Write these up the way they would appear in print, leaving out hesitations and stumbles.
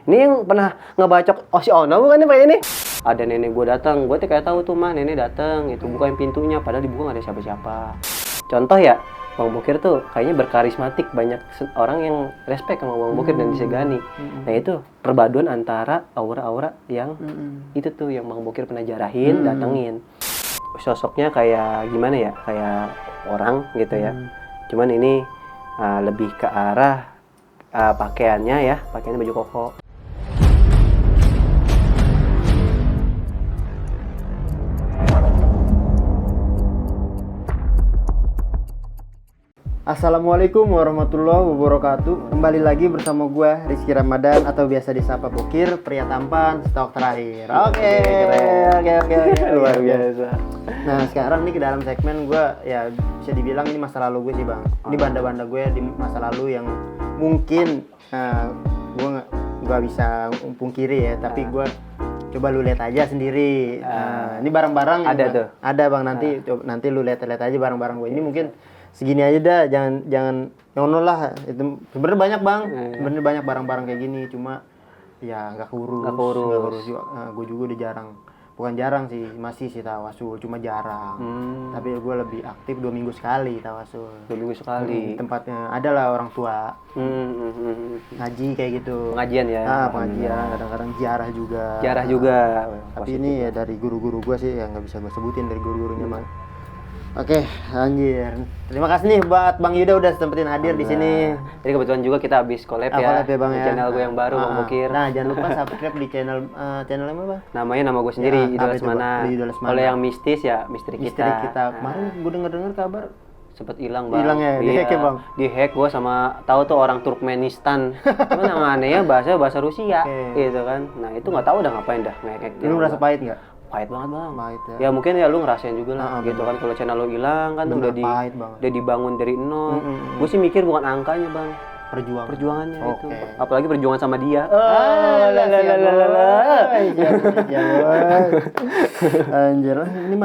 Ini yang pernah ngebacok si Ono bukan nih Pak ini? Ada nenek gue datang, gue tuh kayak tahu tuh mah nenek datang, itu bukain pintunya, padahal dibuka nggak ada siapa-siapa. Contoh ya, Bang Bokir tuh kayaknya berkarismatik, banyak orang yang respect sama Bang Bokir dan disegani. Nah itu perpaduan antara aura-aura yang itu tuh yang Bang Bokir pernah jarahin, datengin. Sosoknya kayak gimana ya, kayak orang gitu ya. Cuman ini lebih ke arah pakaiannya ya, pakaiannya baju koko. Assalamualaikum warahmatullahi wabarakatuh. Kembali lagi bersama gue Rizky Ramadan atau biasa disapa Bokir, pria tampan stok terakhir. Oke. Luar biasa. Nah sekarang nih ke dalam segmen gue ya bisa dibilang ini masa lalu gue sih bang. Ini banda-banda gue di masa lalu yang mungkin gue nggak bisa pungkiri ya, tapi gue coba lu lihat aja sendiri. Ini barang-barang Ada tuh. Ada bang, nanti lu lihat aja barang-barang gue ini mungkin segini aja dah, jangan nyono lah. Itu sebenarnya banyak bang, sebenarnya banyak barang-barang kayak gini, cuma ya nggak kurus juga. Gue juga udah bukan jarang sih, masih sih tawasul, cuma jarang. Tapi gue lebih aktif 2 minggu sekali tawasul. 2 minggu sekali. Tempatnya adalah orang tua, ngaji kayak gitu. Pengajian ya. Pengajian, kadang-kadang ziarah juga. Tapi ini ya dari guru-guru gue sih, yang nggak bisa gue sebutin dari guru-gurunya bang. Oke, anjir. Terima kasih nih buat Bang Yuda udah sempetin hadir di sini. Jadi kebetulan juga kita habis collab ya. Bang, di channel gue yang baru Bang Bokir. Nah, jangan lupa subscribe di channel apa, Bang? Namanya nama gue sendiri, Idul Lesmana. Kalau yang mistis ya misteri kita. Kemarin gue dengar kabar sempet hilang bang. Hilang ya, di-hack ya bang? Di-hack gue sama tahu tuh orang Turkmenistan. Cuman yang anehnya bahasa Rusia gitu kan. Nah itu nggak tahu udah ngapain dah nge-hack. Lu merasa pahit nggak? Pahit banget bang. Pahit ya. Ya mungkin ya lu ngerasain juga lah gitu kan, kalau channel lu hilang kan udah dibangun dari nol. Gue sih mikir bukan angkanya bang, perjuangannya itu. Apalagi perjuangan sama dia. Anjir. Ini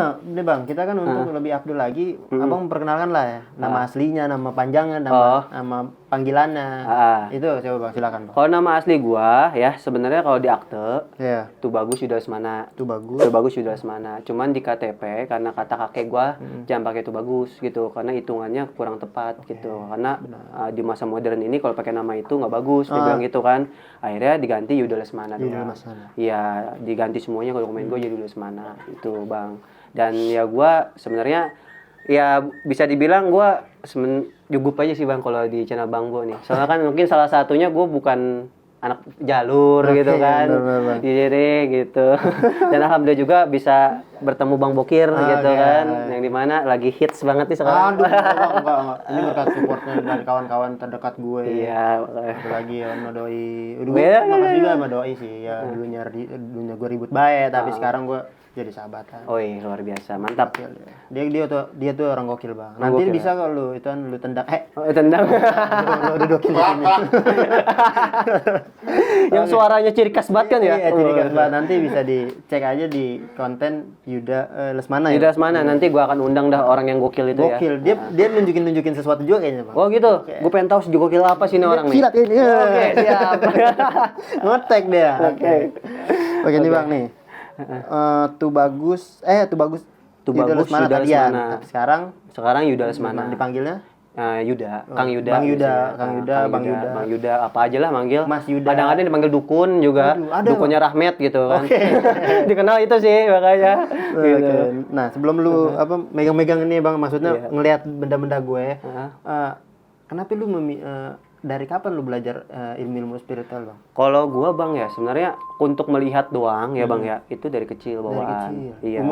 bang, kita kan untuk lebih update lagi, abang perkenalkan lah ya nama aslinya, nama panjangan, nama panggilannya. Itu coba bang, silakan bang. Kalau nama asli gua ya sebenarnya kalau di akte Tubagus Yuda Lesmana. Tubagus Yuda Lesmana. Cuman di KTP karena kata kakek gua jangan pakai Tubagus gitu, karena hitungannya kurang tepat gitu. Karena di masa modern ini kalau pakai nama itu nggak bagus, dibilang gitu kan. Akhirnya diganti Yuda Lesmana doang. Iya, diganti semuanya kalau dokumen gua jadi Yuda Lesmana itu bang. Dan ya gua sebenarnya ya bisa dibilang gua cukup aja sih bang kalau di channel Bang Bo nih. Soalnya kan mungkin salah satunya gue bukan anak jalur gitu kan. Jadi gitu. Dan alhamdulillah juga bisa bertemu Bang Bokir gitu kan. Yang dimana lagi hits banget nih sekarang. Enggak. Ini berkat supportnya dari kawan-kawan terdekat gue. Iya. Lagi sama doi. Makasih juga sama doi sih. Ya dulunya gue ribut baik, tapi sekarang gue jadi sahabatan. Oh iya, luar biasa, mantap. Dia tuh orang gokil bang. Nanti bisa kalau lu tendang. Tendang. Lu dokin. Yang suaranya ciri khas banget kan ya? Iya, ciri khas banget. Nanti bisa dicek aja di konten Yuda Lesmana ya. Yuda Lesmana, nanti gua akan undang dah orang yang gokil itu ya. Gokil. Dia nunjukin sesuatu juga kayaknya bang. Oh gitu. Gue pengen tahu sejokil apa sih ini orang nih. Silat ini. Oke, siap. Ngotek dia. Oke nih bang nih. Tubagus Yuda Lesmana. Sekarang Yuda Lesmana. Dipanggilnya Yuda, Kang Yuda, apa aja lah manggil. Mas Yuda. Kadang-kadang dipanggil dukun juga. Dukunnya Rahmat gitu kan. Dikenal itu sih makanya. Gitu. Nah, sebelum lu megang-megang ini bang, maksudnya ngelihat benda-benda gue. Kenapa lu dari kapan lu belajar ilmu spiritual bang? Kalau gua bang ya sebenarnya untuk melihat doang ya bang ya, itu dari kecil bawaan. Iya.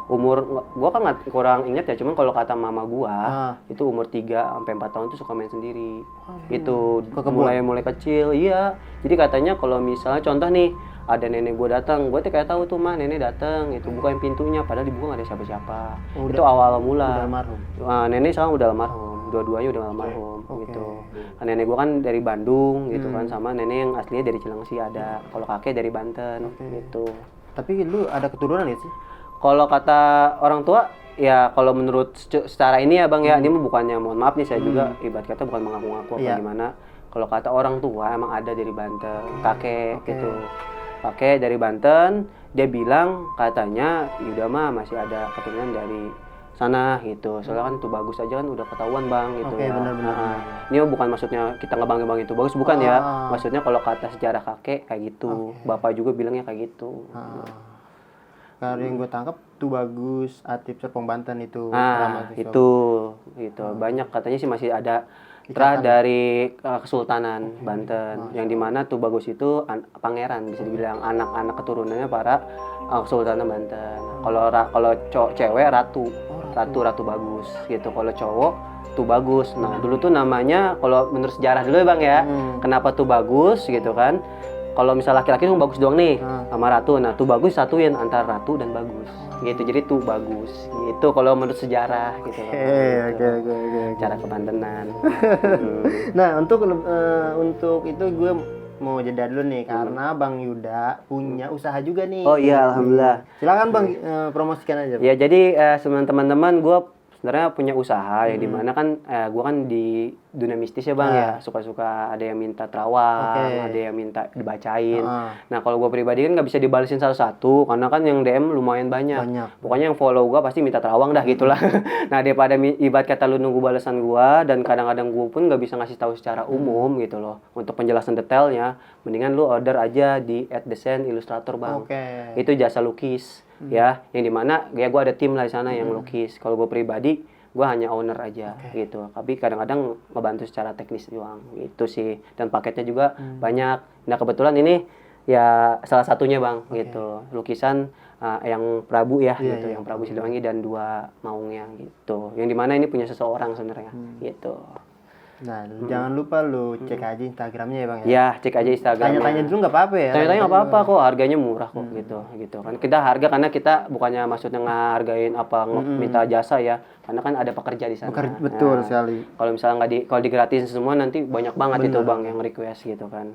Umur gua kan kurang ingat ya, cuman kalau kata mama gua itu umur 3 sampai 4 tahun tuh suka main sendiri. Itu mulai kecil. Iya. Jadi katanya kalau misalnya contoh nih ada nenek gua datang, gua tuh kayak tahu tuh mah nenek datang, itu bukain pintunya padahal dibuka nggak ada siapa-siapa. Itu awal mula. Udah almarhum. Nenek sekarang udah almarhum. Dua-duanya udah almarhum gitu. Nenek gua kan dari Bandung gitu kan, sama nenek yang aslinya dari Cilengsi ada. Kalau kakek dari Banten gitu. Tapi lu ada keturunan ya sih? Kalau kata orang tua ya kalau menurut secara ini ya bang ya, ini bukannya mohon maaf nih saya juga ibarat kata bukan mengaku-ngaku apa gimana. Kalau kata orang tua emang ada dari Banten, kakek gitu. Kakek dari Banten, dia bilang katanya Yuda mah masih ada keturunan dari sana gitu. Soalnya kan tuh bagus aja kan udah ketahuan bang gitu ya. Benar-benar. Ini bukan maksudnya kita ngebangga-bangga itu bagus, bukan ya. Maksudnya kalau kata sejarah kakek kayak gitu. Bapak juga bilangnya kayak gitu. Kalau yang gue tangkap tuh bagus, Atip Serpong Banten itu. Itu gitu. Banyak katanya sih masih ada dari Kesultanan Banten, yang dimana tuh bagus itu pangeran, bisa dibilang anak-anak keturunannya para Kesultanan Banten. Kalau cewek ratu bagus gitu. Kalau cowok tuh bagus. Nah dulu tuh namanya, kalau menurut sejarah dulu ya bang ya, kenapa tuh bagus gitu kan? Kalau misal laki-laki tuh bagus doang nih sama ratu, nah tuh bagus satuin antara ratu dan bagus gitu, jadi tuh bagus gitu kalau menurut sejarah gitu. Oke. Cara kebantenan. Nah untuk itu gue mau jeda dulu nih karena Bang Yuda punya usaha juga nih. Oh iya, alhamdulillah. Silakan Bang, promosikan aja. Ya jadi teman-teman gue sebenarnya punya usaha yang dimana kan gue kan di dunia mistis ya bang ya, suka-suka ada yang minta terawang, ada yang minta dibacain. Nah kalau gue pribadi kan nggak bisa dibalesin satu-satu karena kan yang DM lumayan banyak. Pokoknya yang follow gue pasti minta terawang dah gitulah. Nah daripada ibarat kata lu nunggu balasan gue, dan kadang-kadang gue pun nggak bisa ngasih tahu secara umum gitu loh untuk penjelasan detailnya, mendingan lu order aja di @desain_ilustrator bang. Itu jasa lukis. Ya, yang dimana ya gue ada tim lah di sana yang lukis. Kalau gue pribadi, gue hanya owner aja gitu. Tapi kadang-kadang ngebantu secara teknis doang gitu sih. Dan paketnya juga banyak. Nah kebetulan ini ya salah satunya bang gitu. Lukisan yang Prabu ya gitu, yang Prabu Siliwangi dan 2 maungnya gitu. Yang dimana ini punya seseorang sebenarnya gitu. Nah, jangan lupa lu cek aja Instagramnya ya bang ya. Ya, cek aja Instagramnya. Tanya-tanya dulu nggak apa-apa ya. Tanya-tanya nggak apa-apa kok, harganya murah kok gitu kan. Kita harga karena kita bukannya maksudnya ngehargain apa minta jasa ya, karena kan ada pekerja di sana. Betul sekali. Kalau misalnya kalau digratisin semua nanti banyak banget itu bang yang request gitu kan.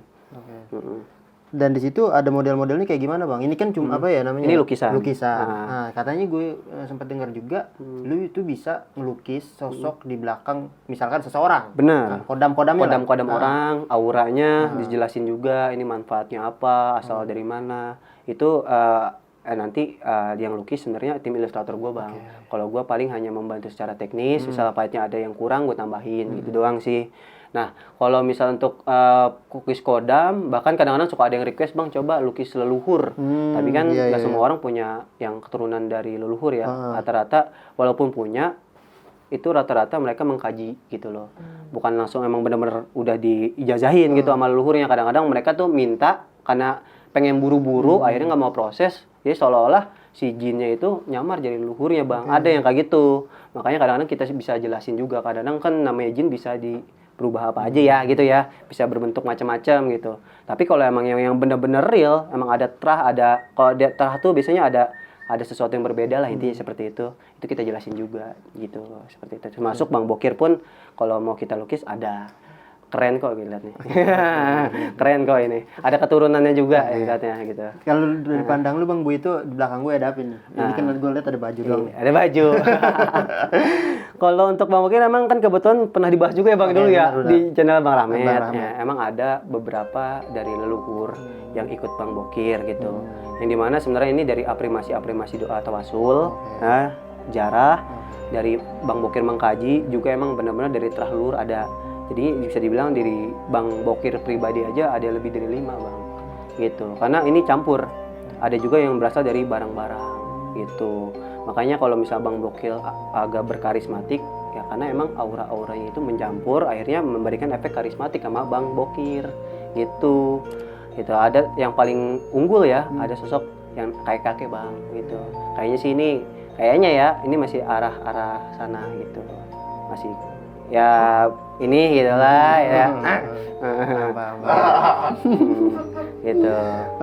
Dan di situ ada model-modelnya kayak gimana bang? Ini kan cuma apa ya namanya? Ini lukisan. Nah, katanya gue sempat dengar juga, lu itu bisa ngelukis sosok di belakang, misalkan seseorang. Benar. Kodam-kodamnya. Kodam orang, auranya dijelasin juga. Ini manfaatnya apa, asal dari mana. Itu nanti yang lukis sebenarnya tim ilustrator gue bang. Kalau gue paling hanya membantu secara teknis. Misalnya partnya ada yang kurang, gue tambahin gitu doang sih. Nah, kalau misal untuk lukis kodam, bahkan kadang-kadang suka ada yang request, bang coba lukis leluhur. Tapi kan nggak semua orang punya yang keturunan dari leluhur ya. Rata-rata, walaupun punya, itu rata-rata mereka mengkaji gitu loh. Bukan langsung emang benar-benar udah diijazahin gitu sama leluhurnya. Kadang-kadang mereka tuh minta, karena pengen buru-buru, akhirnya nggak mau proses. Jadi seolah-olah si jinnya itu nyamar jadi leluhurnya bang. Ada yang kayak gitu. Makanya kadang-kadang kita bisa jelasin juga. Kadang-kadang kan namanya jin bisa berubah apa aja ya gitu ya, bisa berbentuk macam-macam gitu. Tapi kalau emang yang benar-benar real, emang ada kalau terah tuh biasanya ada sesuatu yang berbeda lah intinya seperti itu kita jelasin juga gitu, seperti itu. Termasuk Bang Bokir pun kalau mau kita lukis ada. Keren kok lihat nih. Keren kok ini. Ada keturunannya juga lihatnya gitu. Kalau dari pandang lu Bang Bu itu di belakang gue ada apa nih? Ini kan gue lihat ada baju dong. Ada baju. Kalau untuk Bang Bokir emang kan kebetulan pernah dibahas juga ya Bang dulu ya di channel Bang Ramet. Ya, emang ada beberapa dari leluhur yang ikut Bang Bokir gitu. Yang dimana sebenarnya ini dari afirmasi doa tawasul, jarah dari Bang Bokir mengkaji juga emang benar-benar dari terah leluhur ada. Jadi bisa dibilang dari Bang Bokir pribadi aja ada lebih dari 5 bang, gitu. Karena ini campur, ada juga yang berasal dari barang-barang, gitu. Makanya kalau misal Bang Bokir agak berkarismatik, ya karena emang aura-auranya itu mencampur, akhirnya memberikan efek karismatik sama Bang Bokir, gitu. Gitu. Ada yang paling unggul ya, ada sosok yang kayak kakek bang, gitu. Kayaknya sih kayaknya ini masih arah sana gitu, masih. Ya ini gitulah ya. Gitu.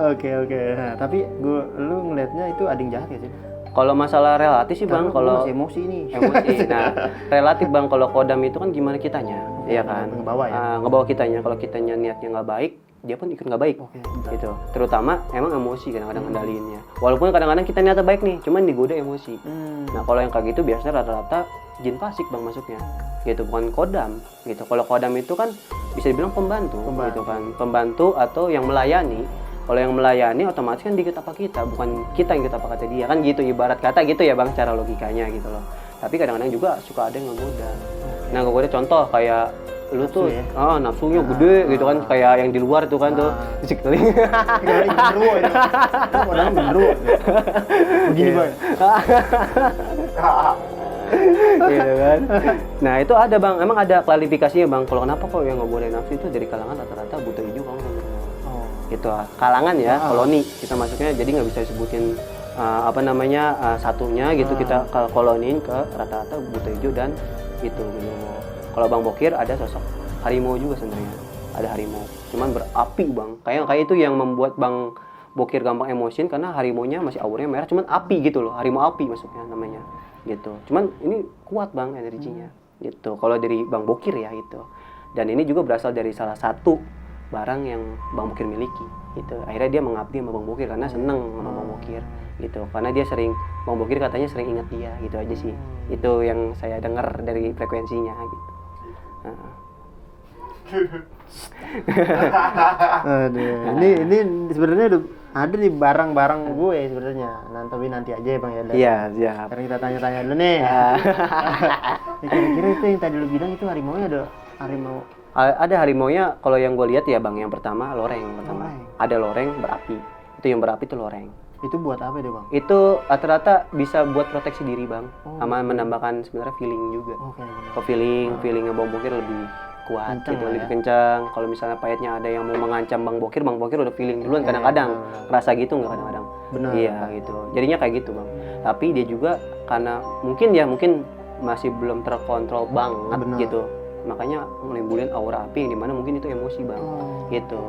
Oke. Nah, tapi lu ngelihatnya itu ada yang jahat ya sih? Kalau masalah relatif sih bang, kalau emosi nih. Emosi. Nah, relatif bang, kalau kodam itu kan gimana kitanya, iya kan? Ngebawa ya. Ngebawa kitanya. Kalau kitanya niatnya nggak baik, dia pun ikut nggak baik. Gitu. Terutama emang emosi kadang-kadang kendaliinnya. Walaupun kadang-kadang kita niatnya baik nih, cuman digoda emosi. Nah, kalau yang kayak gitu biasanya rata-rata jin fasik bang masuknya gitu, bukan kodam gitu. Kalau kodam itu kan bisa dibilang pembantu gitu kan, pembantu atau yang melayani. Kalau yang melayani otomatis kan dikit apa kita, bukan kita yang ikut apa kata dia kan gitu, ibarat kata gitu ya bang, cara logikanya gitu loh. Tapi kadang-kadang juga suka ada yang ngegoda. Nah ngegoda contoh kayak lu tuh nafsunya gede gitu kan, kayak yang di luar tuh kan tuh sekeliling genderuwo itu orang genderuwo begini bang. Gitu kan. Nah itu ada bang, emang ada klarifikasinya bang, kalau kenapa kok yang ngegoda nafsu itu dari kalangan rata-rata buta hijau kamu gitu, kalangan ya, koloni kita masuknya, jadi nggak bisa disebutin satunya gitu, kita koloniin ke rata-rata buta hijau dan itu genderuwo. Kalau Bang Bokir ada sosok harimau juga sebenarnya, ada harimau, cuman berapi bang, kayak itu yang membuat Bang Bokir gampang emosin karena harimaunya masih auranya merah, cuman api gitu loh, harimau api masuknya namanya gitu. Cuman ini kuat bang energinya gitu. Kalau dari Bang Bokir ya itu, dan ini juga berasal dari salah satu barang yang Bang Bokir miliki gitu. Akhirnya dia mengabdi sama Bang Bokir karena seneng sama Bang Bokir gitu, karena dia sering, Bang Bokir katanya sering ingat dia gitu aja sih. Itu yang saya dengar dari frekuensinya gitu. Aduh, ini sebenarnya udah ada di barang-barang gue sebenarnya. Tapi nanti aja ya bang ya. Iya siap. Sekarang kita tanya-tanya dulu nih. Kira-kira itu yang tadi lu bilang itu harimaunya ada harimau? Ada harimaunya. Kalau yang gue lihat ya bang, yang pertama loreng pertama. Ada loreng berapi. Itu yang berapi itu loreng. Itu buat apa itu bang? Itu rata-rata bisa buat proteksi diri bang, sama menambahkan sebenarnya feeling juga. Feelingnya Bang Bokir lebih kuat kencang gitu, lebih kencang. Kalau misalnya pahitnya ada yang mau mengancam Bang Bokir udah feeling duluan kadang-kadang. Rasa gitu nggak kadang-kadang? Benar. Iya gitu. Jadinya kayak gitu bang. Tapi dia juga karena mungkin masih belum terkontrol banget gitu. Makanya menimbulin aura api yang dimana mungkin itu emosi bang, gitu.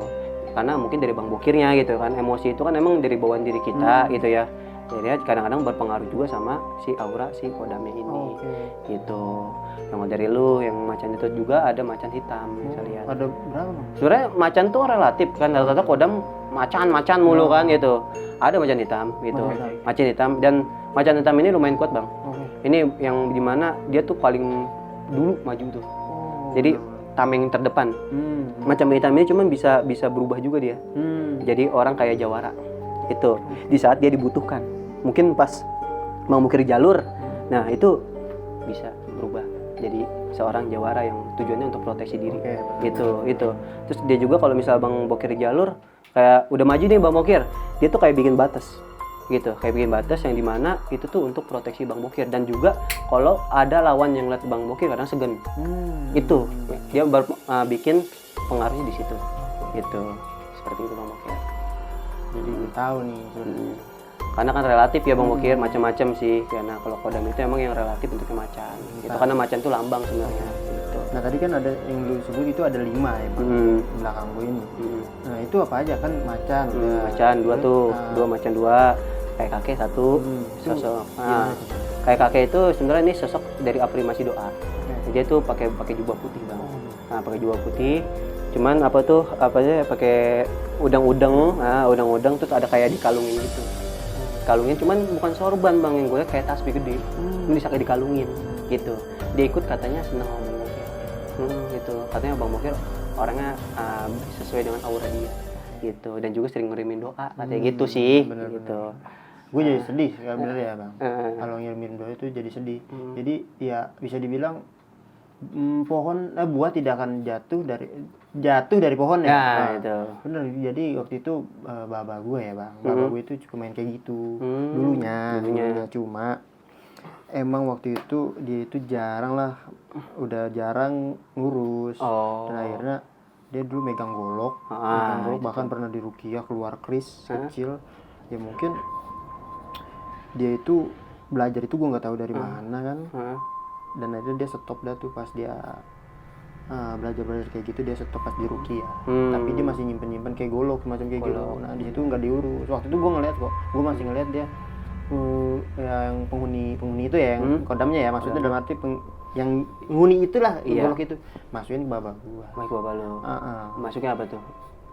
Karena mungkin dari Bang Bokirnya gitu kan, emosi itu kan emang dari bawaan diri kita gitu ya. Jadi kadang-kadang berpengaruh juga sama si aura si kodamnya ini gitu. Yang dari lu yang macan itu juga ada macan hitam yang saya lihat. Ada berapa bang? Sebenarnya macan tuh relatif kan, rata-rata kodam macan mulu kan gitu. Ada macan hitam gitu. Macan hitam, dan macan hitam ini lumayan kuat bang. Ini yang dimana dia tuh paling dulu maju tuh. Jadi tameng terdepan. Macam hitam ini cuman bisa berubah juga dia. Jadi orang kayak jawara. Itu di saat dia dibutuhkan. Mungkin pas Bang Bokir jalur. Nah, itu bisa berubah jadi seorang jawara yang tujuannya untuk proteksi diri. Itu. Terus dia juga kalau misal Bang Bokir jalur kayak udah maju nih Bang Bokir, dia tuh kayak bikin batas. Gitu, kayak bikin batas yang dimana itu tuh untuk proteksi Bang Bokir, dan juga kalau ada lawan yang lihat Bang Bokir kadang segan, itu dia bikin pengaruhnya di situ, gitu, seperti itu Bang Bokir. Jadi tahu nih, karena kan relatif ya Bang Bokir, macam-macam sih, karena kalau kodam itu emang yang relatif bentuknya macan, gitu, karena macan tuh lambang sebenarnya. Gitu. Nah tadi kan ada yang lu sebut itu ada 5 ya Bang, belakang gue ini. Nah itu apa aja kan macan? Macan 2 tuh, 2 macan 2. Kayak kakek 1 sosok. Nah, kayak kakek itu sebenarnya ini sosok dari afirmasi doa. Dia tuh pakai jubah putih bang. Nah pakai jubah putih. Cuman pakai udang-udang. Nah udang-udang tuh ada kayak dikalungin gitu. Kalungin cuman bukan sorban bang, yang gue liat kayak tasbih gede. Ini bisa kayak dikalungin gitu. Dia ikut katanya senang sama Bang Bokir. Gitu. Katanya Bang Bokir orangnya sesuai dengan aura dia. Gitu, dan juga sering ngirimin doa katanya gitu sih. Bener, gitu. Gue jadi sedih bener ya bang. Kalau ngirimin doa itu jadi sedih. Jadi ya bisa dibilang buah tidak akan jatuh dari pohon ya. Nah, itu. Bener. Jadi waktu itu baba gue ya bang. Baba gue itu suka main kayak gitu. Dulunya. Cuma emang waktu itu dia itu jarang lah, udah jarang ngurus. Dan akhirnya dia dulu megang golok, bahkan pernah diruqyah keluar kris kecil. Ya mungkin dia itu belajar itu gue nggak tahu dari mana kan. Dan akhirnya dia stop dah tuh pas dia belajar kayak gitu, dia stop pas diruqyah. Tapi dia masih nyimpen kayak golok macam kayak gitu. Nah di situ nggak diurus. Waktu itu gue ngeliat kok, gue masih ngeliat dia yang penghuni itu ya, yang kodamnya ya, maksudnya dalam arti yang nguni itulah, golok itu masukin ke babak gua. Lu. Masuknya apa tuh?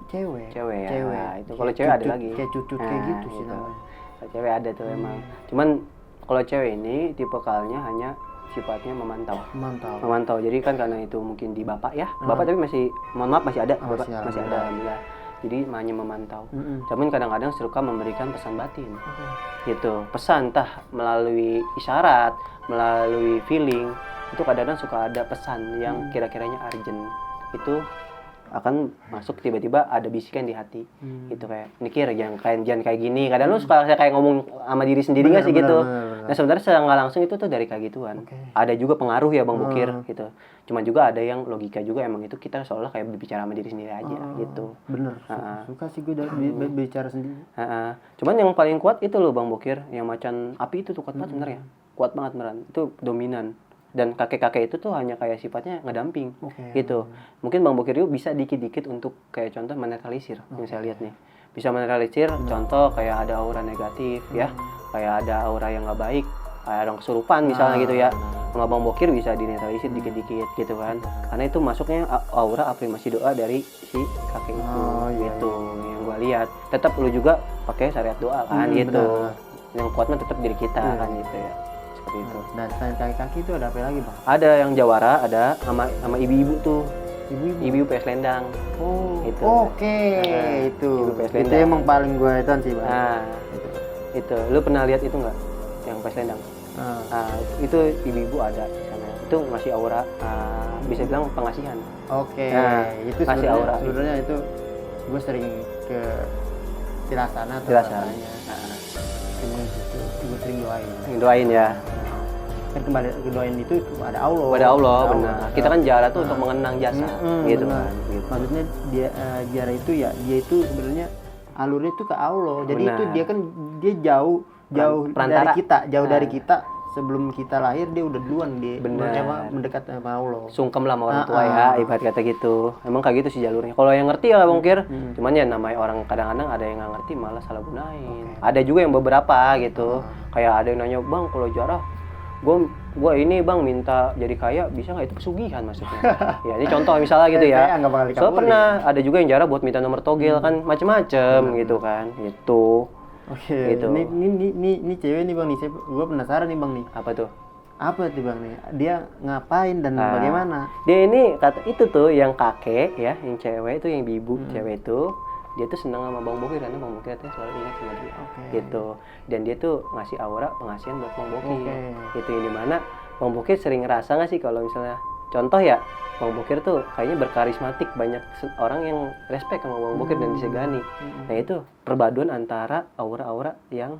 Cewek ya. Nah, itu kalau cewek ada lagi. Kayak cucut kayak gitu sih namanya. Kalau cewek ada tuh emang. Cuman kalau cewek ini tipe kalnya hanya sifatnya memantau. Jadi kan karena itu mungkin di bapak ya, bapak tapi masih, mohon maaf masih ada, bapak masih ada alhamdulillah. Jadi hanya memantau. Cuman kadang-kadang suka memberikan pesan batin. Gitu. Pesan entah melalui isyarat, melalui feeling. Itu kadang-kadang suka ada pesan yang kira-kiranya urgent. Itu akan masuk tiba-tiba ada bisikan di hati. Gitu kayak mikir jangan kayak gini. Kadang lu suka kayak ngomong sama diri sendiri enggak sih gitu. Nah, sebenarnya secara nggak langsung itu tuh dari kayak gituan. Ada juga pengaruh ya Bang Bukir gitu. Cuma juga ada yang logika juga emang itu kita seolah kayak berbicara sama diri sendiri aja gitu. Bener. Suka sih gue bicara sendiri. Cuman yang paling kuat itu loh Bang Bukir, yang macan api itu tuh kuat banget sebenarnya. Kuat banget beneran. Itu dominan. Dan kakek-kakek itu tuh hanya kayak sifatnya ngedamping gitu. Mungkin Bang Bukir juga bisa dikit-dikit untuk kayak contoh menetralisir yang saya lihat nih. Bisa menetralisir contoh kayak ada aura negatif ya, kayak ada aura yang nggak baik, kayak orang kesurupan misalnya gitu ya. Sama Bang Bukir bisa dinetralisir dikit-dikit gitu kan. Karena itu masuknya aura afirmasi doa dari si kakek itu gitu. Yang gua lihat. Tetap lu juga pakai syariat doa kan gitu. Benar. Yang kuatnya tetap diri kita kan gitu ya. Itu. Dan selain kaki-kaki itu ada apa lagi Bang? Ada yang jawara, ada sama ibu-ibu tuh. Ibu-ibu PS Lendang. Itu. Itu. Itu emang paling gue itu sih Bang. Itu. Lu pernah lihat itu nggak? Yang PS Lendang. Itu ibu-ibu ada di sana. Itu masih aura, bisa bilang pengasihan. Itu masih aura. Sebenarnya itu gue sering ke Tilasana. Gue sering doain ya. Kan kembali ke doain itu ada Allah. Benar. Kita kan ziarah tuh untuk mengenang jasa gitu kan. Gitu. Maksudnya dia ziarah itu ya dia itu sebenarnya alurnya itu ke Allah. Jadi itu dia kan dia jauh dari kita sebelum kita lahir dia udah duluan dia mendekat sama Allah. Sungkem lah sama orang tua ya, ibarat kata gitu. Emang kayak gitu sih jalurnya. Kalau yang ngerti ya Bang Kir, cuman ya namanya orang kadang-kadang ada yang nggak ngerti malah salah gunain. Ada juga yang beberapa gitu. Kayak ada yang nanya, "Bang, kalau jarah gua ini Bang minta jadi kaya, bisa nggak?" Itu pesugihan maksudnya. Ya, ini contoh misalnya gitu ya. Soalnya pernah ada juga yang jarah buat minta nomor togel kan macem-macem gitu kan. Gitu. Gitu. Ini cewek nih Bang nih, gue penasaran nih Bang nih. Apa tuh Bang nih? Dia ngapain dan bagaimana? Dia ini kata itu tuh yang kakek ya, yang cewek itu yang ibu cewek itu, dia tuh senang sama Bang Bokir karena Bang Bokir tuh selalu ingat sama dia. Gitu. Dan dia tuh ngasih aura pengasihan buat Bang Bokir. Itu yang dimana Bang Bokir sering ngerasa nggak sih kalau misalnya contoh ya, Bang Bokir tuh kayaknya berkarismatik, banyak orang yang respect sama Bang Bokir dan disegani. Nah itu perpaduan antara aura-aura yang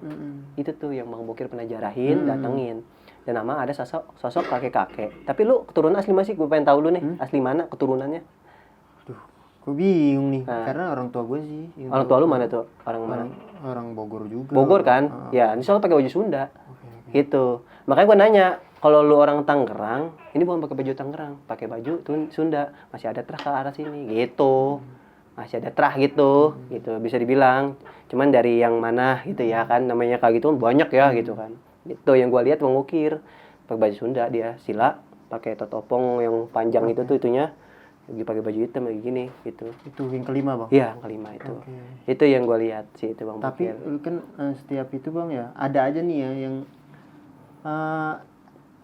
itu tuh yang Bang Bokir pernah jarahin, datengin. Dan nama ada sosok kakek-kakek. Tapi lu keturunan asli masih, gue pengen tahu lu nih, asli mana keturunannya? Aduh, gue bingung nih, karena orang tua gue sih. Orang tua lu mana tuh? Orang mana? Orang Bogor juga. Bogor kan? Ya, ini soalnya pakai baju Sunda. Gitu. Makanya gue nanya, kalau lu orang Tangerang, ini bukan pakai baju Tangerang, pakai baju Sunda, masih ada terah ke arah sini, gitu. Masih ada terah gitu, gitu bisa dibilang. Cuman dari yang mana gitu ya kan, namanya kayak gitu banyak ya gitu kan. Itu yang gue lihat mengukir, pakai baju Sunda dia, sila, pakai totopong yang panjang itu tuh itunya, lagi pakai baju hitam kayak gini gitu. Itu yang kelima Bang? Iya, yang kelima itu. Itu yang gue lihat sih itu Bang. Tapi kan setiap itu Bang ya, ada aja nih ya yang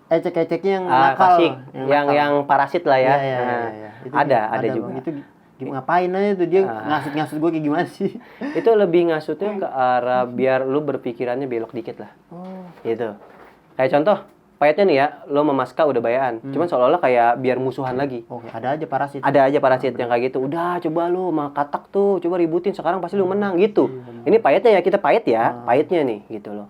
ecek-eceknya yang nakal, yang parasit lah ya. Itu ada juga. Bang. Itu ngapain aja tuh dia ngasut-ngasut gue kayak gimana sih? Itu lebih ngasutnya ke arah biar lu berpikirannya belok dikit lah. Gitu. Kayak contoh, pahitnya nih ya, lu memaska udah bayaan. Cuman seolah-olah kayak biar musuhan lagi. Ada aja parasit. Ada aja parasit yang kayak gitu. Udah coba lu sama katak tuh, coba ributin sekarang pasti lu menang gitu. Ini pahitnya ya, kita pahit ya, pahitnya nih gitu loh.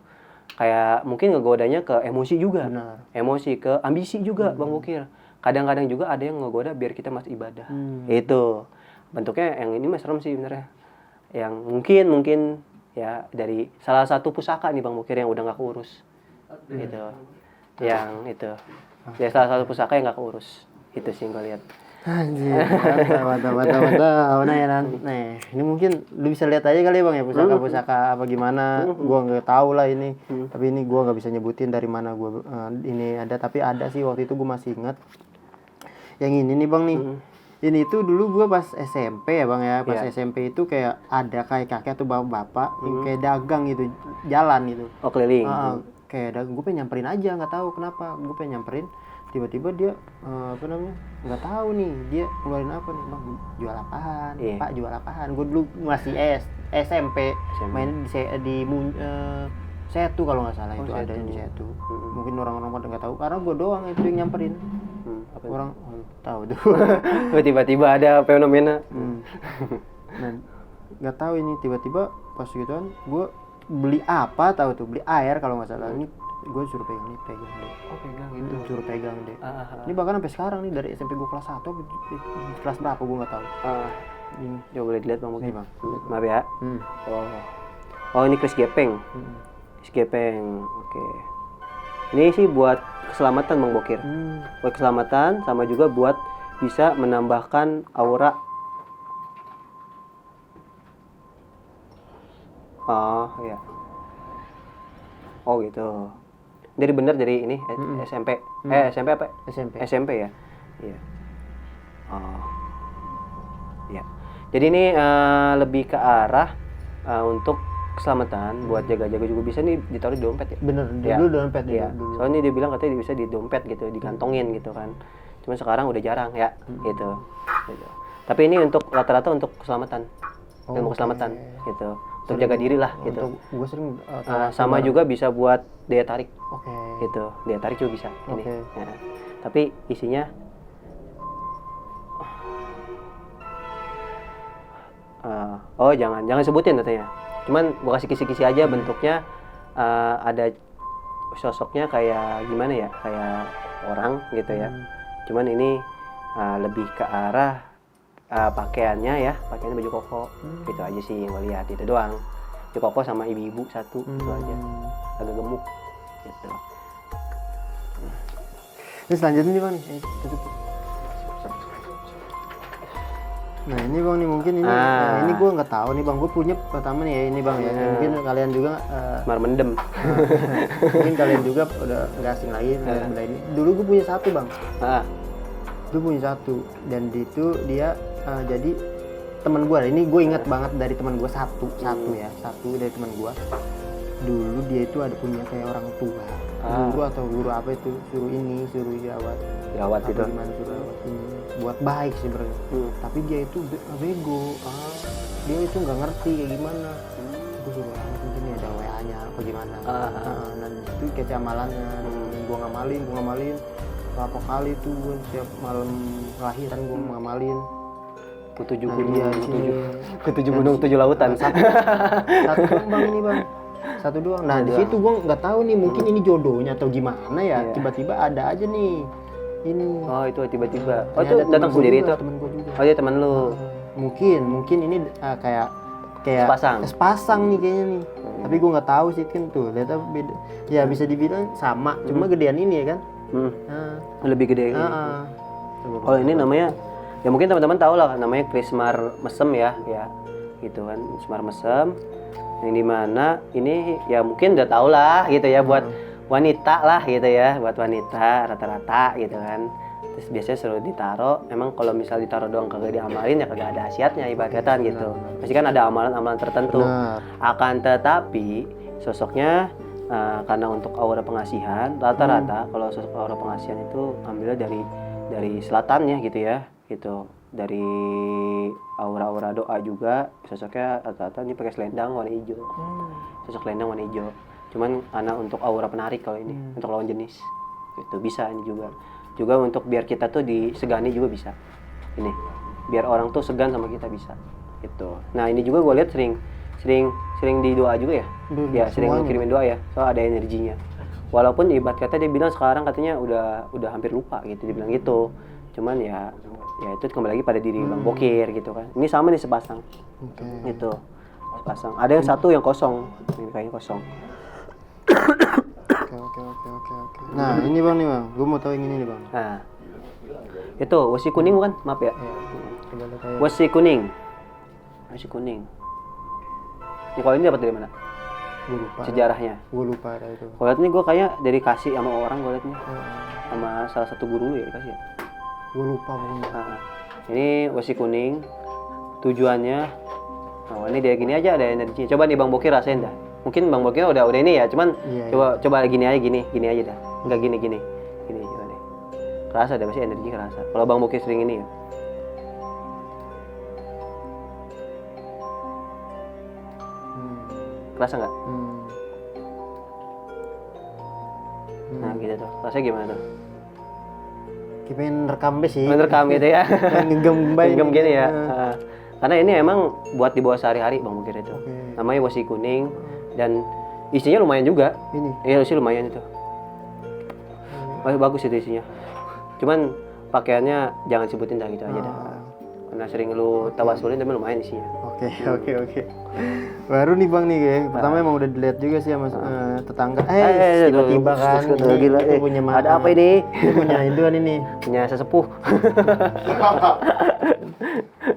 Kayak mungkin ngegodanya ke emosi juga. Emosi ke ambisi juga Bang Bukir. Kadang-kadang juga ada yang ngegoda biar kita masuk ibadah. Itu. Bentuknya yang ini mah serem sih benernya. Yang mungkin ya dari salah satu pusaka nih Bang Bukir yang udah gak keurus. Gitu. Yang itu. Ya salah satu pusaka yang gak keurus. Itu sih yang gue lihat. Anjir, mantap. Nah, ini mungkin lu bisa lihat aja kali Bang ya pusaka apa gimana. Gua nggak tahu lah ini. Tapi ini gua nggak bisa nyebutin dari mana gua ini ada, tapi ada sih waktu itu gua masih ingat. Yang ini nih Bang nih. Ini tuh dulu gua pas SMP ya Bang ya. Pas SMP itu kayak ada kayak kakek atau bapak-bapak yang kayak dagang gitu, jalan gitu. Oh, keliling. kayak gue pengen nyamperin aja, nggak tahu kenapa gue pengen nyamperin, tiba-tiba dia nggak tahu nih dia keluarin apa nih, bang jual apaan, pak jual apaan. Gue dulu masih SMP. Main di Setu kalau nggak salah, itu ada di Setu. Mungkin orang-orang pada nggak tahu karena gue doang itu yang nyamperin. Orang tahu tuh. Tiba-tiba ada fenomena. Nah, nggak tahu ini tiba-tiba pas gituan gue beli apa, tahu tuh beli air kalau nggak salah. Ini gue suruh pegang deh. Pegang gitu. Suruh pegang deh. Ini bahkan sampai sekarang nih, dari SMP gue kelas 1 kelas berapa gue nggak tahu. Ini coba boleh dilihat bang. Nih bang. Maaf ya. Oh ini Kris Gepeng. Kris Gepeng. Oke. Ini sih buat keselamatan Bang Bokir. Buat keselamatan sama juga buat bisa menambahkan aura. Oh iya. Oh gitu. Dari bener dari ini SMP. SMP apa? SMP ya. Iya. Oh. Iya. Jadi ini lebih ke arah untuk keselamatan, buat jaga-jaga juga bisa nih ditaruh di dompet ya. Bener, dulu dompet ya. Soalnya dia bilang katanya bisa di dompet gitu, digantongin gitu kan. Cuma sekarang udah jarang ya, gitu. Tapi ini untuk rata-rata untuk keselamatan, ilmu keselamatan gitu, untuk jaga diri lah gitu. Gue sering sama juga bisa buat daya tarik, gitu. Daya tarik juga bisa ini. Ya. Tapi isinya jangan sebutin katanya. Cuman gue kasih kisi-kisi aja bentuknya, ada sosoknya kayak gimana ya, kayak orang gitu ya. Cuman ini lebih ke arah pakaiannya baju koko, gitu aja sih yang gue lihat, itu doang. Baju koko sama ibu-ibu satu, itu aja, agak gemuk gitu. Ini selanjutnya nih bang, nah ini bang nih mungkin ini ini gue nggak tahu nih bang, gue punya pertama nih ya ini bang ya, mungkin kalian juga semar mendem. Mungkin kalian juga udah nggak asing lagi benda ini. Dulu gue punya satu bang, gue punya satu, dan itu dia jadi teman gue. Ini gue ingat banget dari teman gue satu dari teman gue. Dulu dia itu ada punya kayak orang tua, guru atau guru apa itu, suruh jerawat gitu, gimana suruh rawat ini buat baik sih bro. Tapi dia itu bego, dia itu nggak ngerti kayak gimana. Gue suruh mungkin ada WA-nya apa gimana. Nah itu kayak amalannya, gue ngamalin berapa kali tuh, gue setiap malam lahiran gue ngamalin ke 7 gunung 7 lautan. Satu bang ini bang, satu doang. Nah di situ gue nggak tahu nih, mungkin ini jodohnya atau gimana ya. Tiba-tiba ada aja nih ini. Oh itu tiba-tiba. Oh itu datang sendiri itu. Temen gue juga. Oh dia teman lu. Mungkin ini kayak sepasang nih kayaknya nih. Tapi gue nggak tahu sih kan tuh. Lihat apa beda. Ya bisa dibilang sama, cuma gedean ini ya kan. Lebih gede. Oh ini namanya, ya mungkin teman-teman tahu lah, namanya Kris Semar Mesem ya, gitu kan, Semar Mesem. Yang dimana ini ya mungkin udah tau lah gitu ya, buat wanita lah gitu ya, buat wanita rata-rata gitu kan. Terus biasanya selalu ditaro, emang kalau misal ditaro doang kagak diamalin ya kagak ada khasiatnya ibaratkan gitu. Pasti kan ada amalan-amalan tertentu. Akan tetapi sosoknya karena untuk aura pengasihan rata-rata kalau sosok aura pengasihan itu ambilnya dari selatannya gitu ya, gitu. Dari aura-aura doa juga sosoknya rata-rata ini pakai selendang warna hijau. Sosok selendang warna hijau. Cuman karena untuk aura penarik kalau ini, untuk lawan jenis. Itu bisa ini juga. Juga untuk biar kita tuh disegani juga bisa. Ini. Biar orang tuh segan sama kita bisa. Gitu. Nah, ini juga gue lihat sering di doa juga ya. Ya, sering kirimin doa ya. Soal ada energinya. Walaupun ibarat kata dia bilang sekarang katanya udah hampir lupa gitu, dia bilang gitu. Cuman ya itu kembali lagi pada diri Bang Bokir gitu kan. Ini sama nih sepasang. Gitu. Sepasang. Ada yang satu yang kosong. Ini kayaknya kosong. Oke. Nah, ini Bang nih Bang. Gue mau tahu yang ini nih Bang. Nah. Itu wesi kuning bukan? Maaf ya. Wesi kuning. Ini kalau ini dapat dari mana? Gue lupa. Sejarahnya. Gue lupa ada itu. Kalau lihat nih gue kayak dari kasih sama orang gue liatnya. Sama salah satu guru ya dikasih ya. Gue lupa pokoknya. Ini wesi kuning. Tujuannya ini dia gini aja, ada energi. Coba nih Bang Bokir rasain dah. mungkin Bang Bokir udah ini ya, cuman Iya, coba gini aja dah. Enggak gini coba deh. Kerasa ada pasti energi kerasa. Kalau Bang Bokir sering ini ya. Kerasa nggak? Nah gitu tuh, rasanya gimana tuh? Kita pengen rekam sih. Merekam gitu ya. Genggam gini ya. Karena ini emang buat dibawa sehari-hari Bang Bokir itu. Namanya wasi kuning dan isinya lumayan juga. Ini. Iya sih lumayan itu. Bagus itu isinya. Cuman pakaiannya jangan sebutin dah gitu aja dah. Karena sering lu tawasulin tapi lumayan isinya. Oke. Baru nih Bang nih kayak. Pertama emang udah dilihat juga sih sama tetangga. Tiba-tiba kan. Gila, punya ada apa ini? Punya itu kan ini. Punya sesepuh.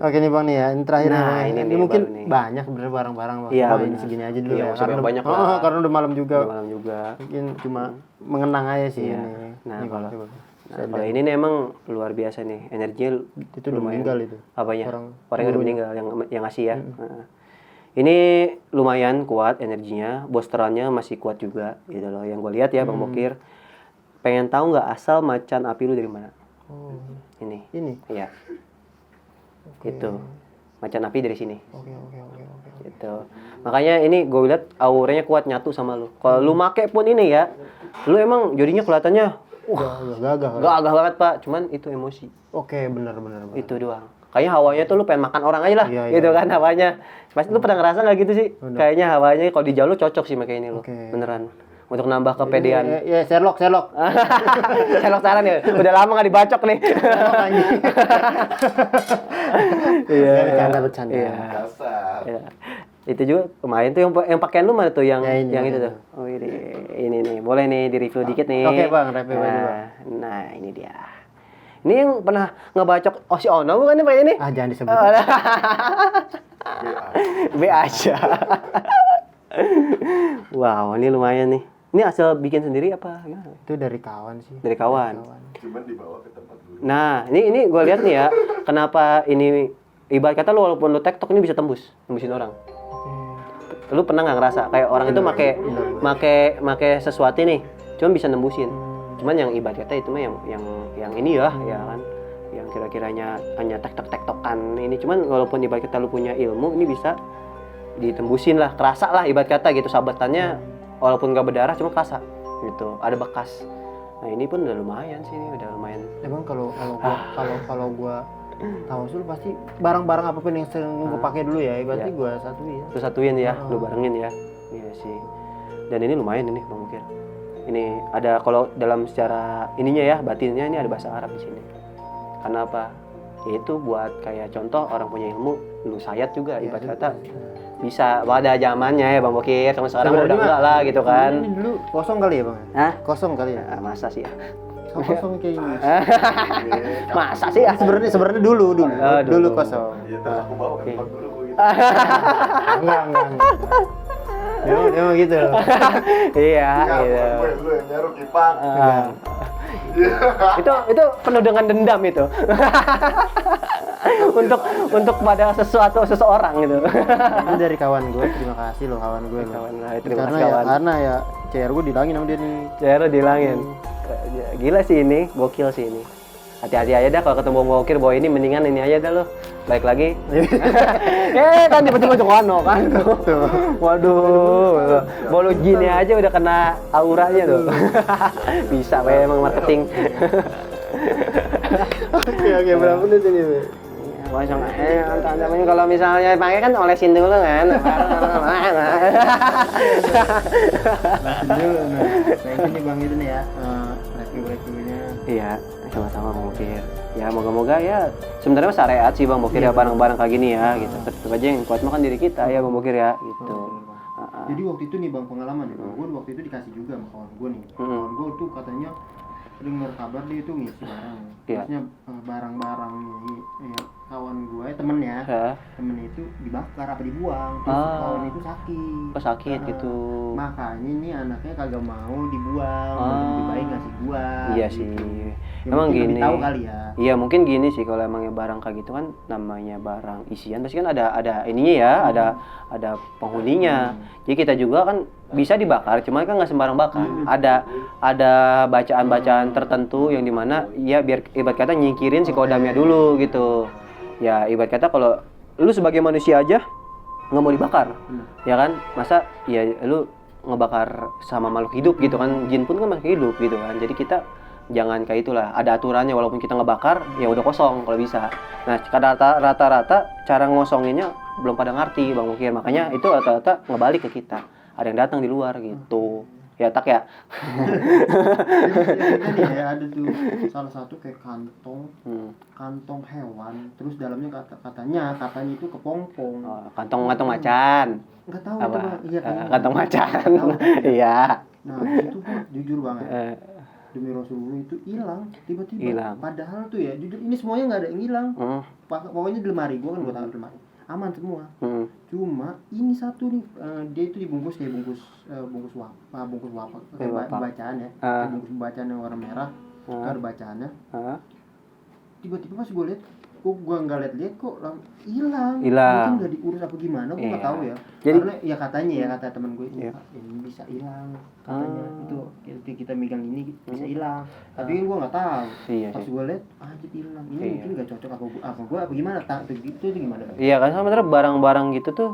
Oke nih Bang nih ya, ini terakhir Nah, nih. Ini mungkin banyak sebenarnya barang-barang Bang. Iya, ini segini aja dulu ya. Karena banyak lah. Karena udah malam juga. juga. Mungkin cuma mengenang aja sih ini. Nah, kalau ini nih emang luar biasa nih, energinya itu udah meninggal itu. Apanya? Orang yang udah meninggal yang ngasih ya. Ini lumayan kuat energinya, bosterannya masih kuat juga gitu loh. Yang gue lihat ya Bang Bokir. Pengen tahu nggak asal macan api lu dari mana? Ini. Iya. Itu. Macan api dari sini. Oke. Gitu. Makanya ini gue lihat auranya kuat nyatu sama lu. Kalau lu make pun ini ya, lu emang jadinya kelihatannya gagah banget Pak, cuman itu emosi. Oke, benar. Itu doang. Kayaknya hawanya tuh lu pengen makan orang aja lah, gitu kan hawanya. Pasti lu pernah ngerasa nggak gitu sih? Kayaknya hawanya kalau di jauh lu cocok sih pakai ini lu. Beneran. Untuk nambah kepedean. Ya, Sherlock. Sherlock saran ya. Udah lama nggak dibacok nih. Iya. Bercanda. Iya. Itu juga lumayan tuh yang pakaian lu mana tuh yang itu tuh. Oh ini nih, boleh nih di review dikit nih. Oke Bang, review baju Bang. Nah, ini dia. Ini yang pernah ngebacok si Ono bukan nih Pak ini? Jangan disebut. B aja. Wow, ini lumayan nih. Ini asal bikin sendiri apa gimana? Itu dari kawan sih. Dari kawan. Cuman dibawa ke tempat dulu. Nah, ini gue lihat nih ya, kenapa ini ibarat kata lu walaupun lu TikTok ini bisa tembusin orang. Lu pernah nggak ngerasa kayak orang itu make sesuatu nih, cuma bisa nembusin. Cuman yang ibarat kata itu mah yang ini ya kan, yang kira-kiranya hanya tektokan ini. Cuman walaupun ibarat kata lu punya ilmu, ini bisa ditembusin lah, kerasa lah ibarat kata gitu sabetannya, walaupun nggak berdarah cuma kerasa gitu, ada bekas. Nah ini pun udah lumayan sih, udah lumayan. Emang kalau gua tawasul pasti barang-barang apapun yang sering gue pakai dulu ya, berarti gue satuin. Terus satuin ya, lu barengin ya. Iya sih. Dan ini lumayan ini Bang Bokir. Ini ada kalau dalam secara ininya ya, batinnya ini ada bahasa Arab di sini. Karena apa? Itu buat kayak contoh orang punya ilmu, lu sayat juga ibarat kata. Bisa pada zamannya ya Bang Bokir, sama sekarang udah enggak lah gitu kan. Ini dulu kosong kali ya Bang? Hah? Kosong kali ya? Masa sih ya? Kosong kayak gini. Masa sih ya? Sebenarnya dulu kosong. Iya, terus aku bawa ke tempat dulu gua gitu. Enggak. Emang gitu. Iya, Iya, gitu. gue dulu yang nyaruh kipak. Itu penuh dengan dendam itu. untuk pada seseorang gitu. Itu dari kawan gue, terima kasih loh kawan gue. Terima kasih kawan. Karena ya CR gue dilangin sama dia nih. CR dilangin. Gila sih ini, gokil sih ini. Hati-hati aja dah kalau ketemu Bang Bokir, bahwa ini mendingan ini aja dah lo. Baik lagi. Kan tiba-tiba Ono kan. Waduh. Bolu gini aja udah kena auranya tuh. Bisa emang marketing. Oke, berapa menit ini? Kosong namanya kalau misalnya pakai kan olesin dulu kan. Dulu nah ini Bang itu nih ya. Review-reviewnya. Iya, sama-sama Bang Bokir. Ya moga-moga ya sebenarnya syariat sih Bang Bokir ya barang-barang kayak gini ya gitu. Tetap aja yang kuat mah kan diri kita ya Bang Bokir ya gitu. Jadi waktu itu nih Bang pengalaman ya. Gue waktu itu dikasih juga sama kawan gue nih. Kawan gue tuh katanya dengar kabar dia itu ngisi barang. Terusnya barang-barang ini ya kawan gue temennya itu dibakar apa dibuang, terus kawan itu sakit gitu. Makanya ini anaknya kagak mau dibuang, lebih baik ngasih gua. Iya gitu. sih. Ya, emang gini. Tahu kali ya. Iya mungkin gini sih, kalau emangnya barang kayak gitu kan namanya barang isian pasti kan ada ininya ya, ada penghuninya. Jadi kita juga kan bisa dibakar, cuman kan nggak sembarang bakar. Ada bacaan-bacaan tertentu yang dimana ya biar ibarat kata nyingkirin si kodamnya dulu gitu. Ya ibarat kata kalau lu sebagai manusia aja nggak mau dibakar, ya kan? Masa ya lu ngebakar sama makhluk hidup gitu kan? Jin pun kan makhluk hidup gitu kan. Jadi kita jangan kayak itulah. Ada aturannya, walaupun kita ngebakar ya udah kosong kalau bisa. Nah rata-rata cara ngosonginnya belum pada ngerti Bang Mukir. Makanya itu rata-rata ngebalik ke kita. Ada yang datang di luar gitu. Ya tak ya. Jadi ya ada tuh salah satu kayak kantong hewan, terus dalamnya katanya itu kepompong. Kantong macan. Enggak tahu itu Bang. Iya kantong macan. Iya. Nah, itu Bang, jujur banget. Demi Rasulullah itu hilang tiba-tiba. Padahal tuh ya jujur ini semuanya nggak ada yang hilang. Pokoknya di lemari gua kan gua taruh di lemari. Aman semua. Cuma ini satu nih dia itu dibungkus kayak bungkus wapak kayak bacaan ya. Bungkus bacaan yang warna merah. Ada bacaannya. Tiba-tiba pas gue lihat kok gue nggak lihat kok hilang. Mungkin nggak diurus apa gimana gue nggak tahu ya. Jadi, karena ya katanya ya kata teman gue ini bisa hilang katanya itu kita megang ini bisa hilang. Tapi gue nggak tahu. Pas gue lihat aja hilang. Ini mungkin nggak cocok apa gimana itu gimana? Iya kan sebenarnya barang-barang gitu tuh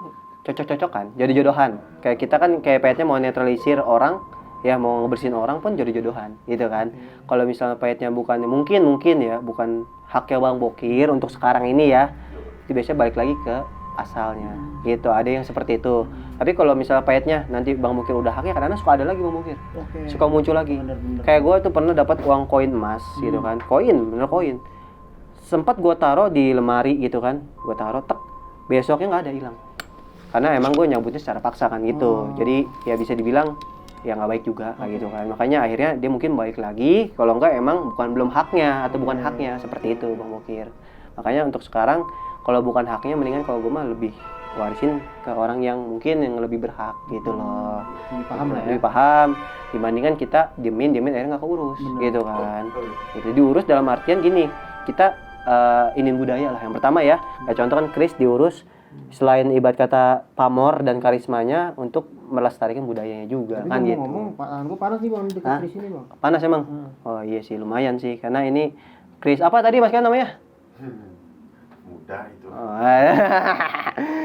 cocok-cocokan, jodoh-jodohan. Kayak kita kan kayak payetnya mau netralisir orang, ya mau ngebersihin orang pun jodoh-jodohan gitu kan. Kalau misalnya payetnya bukan mungkin ya bukan haknya Bang Bokir untuk sekarang ini ya, itu biasanya balik lagi ke asalnya gitu. Ada yang seperti itu. Tapi kalau misalnya payetnya nanti Bang Bokir udah haknya, kadang-kadang suka ada lagi Bang Bokir. Suka muncul lagi. Bener. Kayak gue tuh pernah dapat uang koin emas gitu kan. Bener koin. Sempat gue taruh di lemari gitu kan. Gue taruh besoknya nggak ada, hilang. Karena emang gue nyambutnya secara paksa kan gitu. Jadi ya bisa dibilang ya nggak baik juga kayak gitu kan. Makanya akhirnya dia mungkin baik lagi, kalau enggak emang belum haknya atau bukan haknya, seperti itu Bang Bokir. Makanya untuk sekarang kalau bukan haknya, mendingan kalau gue mah lebih warisin ke orang yang mungkin yang lebih berhak gitu loh. Lebih paham dibandingkan kita diemin akhirnya nggak keurus. Gitu kan. Itu diurus dalam artian gini, kita inin budaya lah yang pertama ya. Contoh kan Kris diurus selain ibarat kata pamor dan karismanya untuk melestarikan budayanya juga. Tapi kan gitu. Ngomong, gue panas nih Bang dekat Kris ini Bang. Panas emang? Oh iya sih, lumayan sih. Karena ini Kris apa tadi Mas kan namanya? Mudah itu.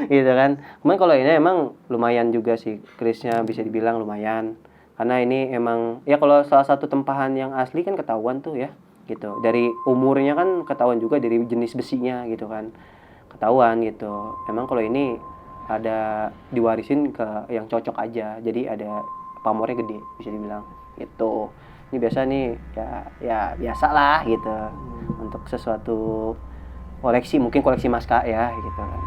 Gitu kan. Cuman kalau ini emang lumayan juga sih. Krisnya bisa dibilang lumayan. Karena ini emang ya kalau salah satu tempahan yang asli kan ketahuan tuh ya. Gitu. Dari umurnya kan ketahuan juga, dari jenis besinya gitu kan. Ketahuan gitu. Emang kalau ini ada diwarisin ke yang cocok aja. Jadi ada pamornya gede bisa dibilang gitu. Ini biasa nih ya biasa lah gitu. Untuk sesuatu koleksi, mungkin koleksi Maska ya gitu kan.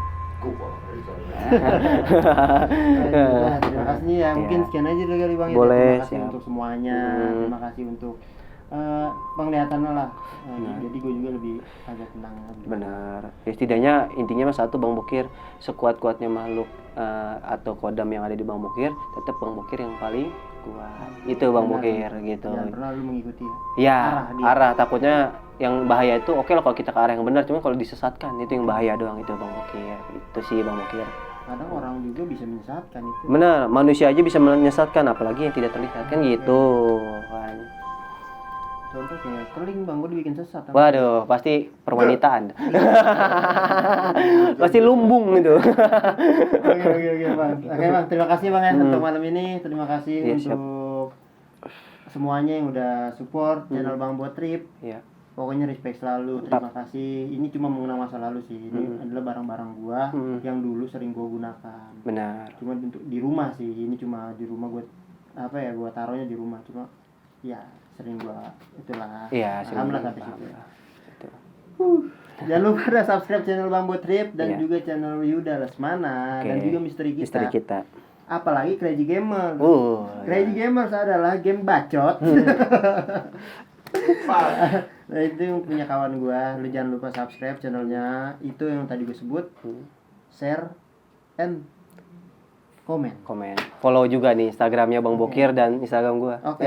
Terima kasih ya. Mungkin sekian aja dulu kali Bang. Boleh, terima kasih untuk semuanya. Terima kasih untuk penglihatannya lah. Jadi gue juga lebih agak tenang. Benar. Ya setidaknya intinya mas satu, Bang Bokir sekuat-kuatnya makhluk atau kodam yang ada di Bang Bokir, tetap Bang Bokir yang paling kuat. Itu Bang Bokir gitu. Jangan pernah lu mengikuti ya. Arah takutnya yang bahaya itu oke lah kalau kita ke arah yang benar, cuma kalau disesatkan itu yang bahaya doang itu Bang Bokir. Itu sih Bang Bokir. Kadang orang juga bisa menyesatkan itu. Benar, manusia aja bisa menyesatkan, apalagi yang tidak terlihat kan gitu kan. Contoh kayak keling Bang, gue dibikin sesat. Waduh, pasti perwanitaan. Pasti lumbung itu. Oke Bang. Oke Bang, terima kasih Bang ya untuk malam ini. Terima kasih untuk semuanya yang udah support channel Bang Buat Trip. Iya. Pokoknya respect selalu, terima kasih. Ini cuma mengenang masa lalu sih. Ini adalah barang-barang gua yang dulu sering gua gunakan. Benar. Cuma untuk di rumah sih. Ini cuma di rumah gua gua taruhnya di rumah. Cuma ya sering gua itulah. Iya, alhamdulillah sampai situ. Jangan lupa ada subscribe channel Bambu Trip dan juga channel Yuda Lesmana dan juga misteri kita. Apalagi Crazy Gamer. Crazy Gamers adalah game bacot. Nah itu yang punya kawan gua, lu jangan lupa subscribe channelnya. Itu yang tadi gue sebut. Share and komen. Follow juga nih Instagramnya Bang Bokir dan Instagram gua. Oke,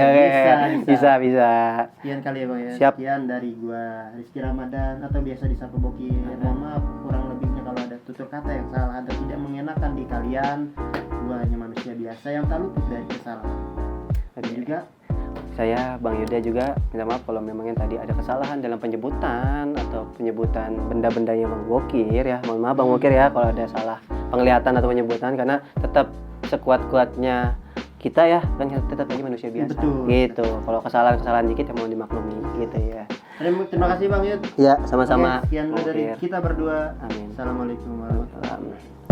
bisa. Sekian kali ya Bang ya. Siap. Sekian dari gua Rizky Ramadan atau biasa disapa Bokir. Mohon maaf kurang lebihnya kalau ada tutur kata yang salah atau tidak mengenakan di kalian. Gua hanya manusia biasa yang tak luput dari kesalahan. Dan juga saya Bang Yuda juga minta maaf kalau memang yang tadi ada kesalahan dalam penyebutan atau penyebutan benda-bendanya Bang Bokir ya. Mohon maaf Bang Bokir ya kalau ada salah penglihatan atau penyebutan, karena tetap sekuat-kuatnya kita ya kan tetap aja manusia biasa. Betul. Gitu. Kalau kesalahan dikit ya mohon dimaklumi gitu ya. terima kasih Bang Yud. Ya, sama-sama. Oke, sekian dulu dari Bokir. kita berdua. Amin. Assalamualaikum warahmatullahi wabarakatuh.